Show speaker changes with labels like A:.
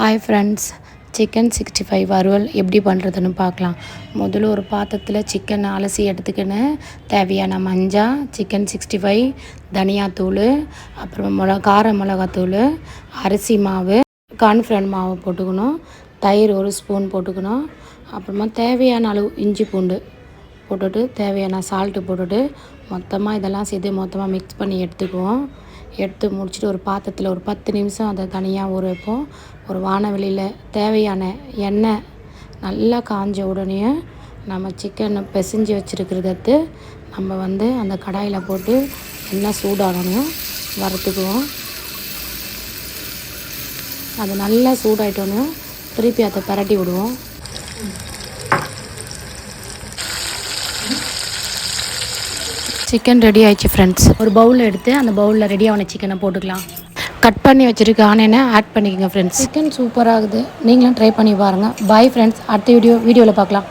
A: Hi friends, chicken 65 வறுவல் எப்படி பண்ணுறதுன்னு பார்க்கலாம். முதல்ல ஒரு பாத்திரத்தில் சிக்கன் அலசி எடுத்துக்கின்னு தேவையான மஞ்சள், சிக்கன் 65, தனியாத்தூள், அப்புறம் கார மிளகாத்தூள், அரிசி மாவு, கார்ன்ஃப்ளவர் மாவு போட்டுக்கணும், தயிர் 1 ஸ்பூன் போட்டுக்கணும், அப்புறமா தேவையான அளவு இஞ்சி பூண்டு போட்டுட்டு தேவையான சால்ட்டு போட்டுட்டு மொத்தமாக இதெல்லாம் சேர்த்து மொத்தமாக மிக்ஸ் பண்ணி எடுத்துக்குவோம். எடுத்து முடிச்சுட்டு ஒரு பாத்திரத்தில் ஒரு 10 நிமிஷம் அதை தனியாக ஊற வைப்போம். ஒரு வானவெளியில் தேவையான எண்ணெய் நல்லா காஞ்ச உடனே நம்ம சிக்கனை பிசைஞ்சு வச்சுருக்கிறத எடுத்து நம்ம அந்த கடாயில் போட்டு எண்ணெய் சூடாகணும் வறுத்துக்குவோம். அது நல்லா சூடாயிட்டோன்னு திருப்பி அதை பரட்டி விடுவோம். சிக்கன் ரெடி ஆயிடுச்சு ஃப்ரெண்ட்ஸ். ஒரு பவுலில் எடுத்து அந்த பவுலில் ரெடியான சிக்கனை போட்டுக்கலாம். கட் பண்ணி வச்சுருக்க ஆனியனை ஆட் பண்ணிக்கோங்க ஃப்ரெண்ட்ஸ். சிக்கன் சூப்பராகுது, நீங்களும் ட்ரை பண்ணி பாருங்கள். பாய் ஃப்ரெண்ட்ஸ், அடுத்த வீடியோவில் பார்க்கலாம்.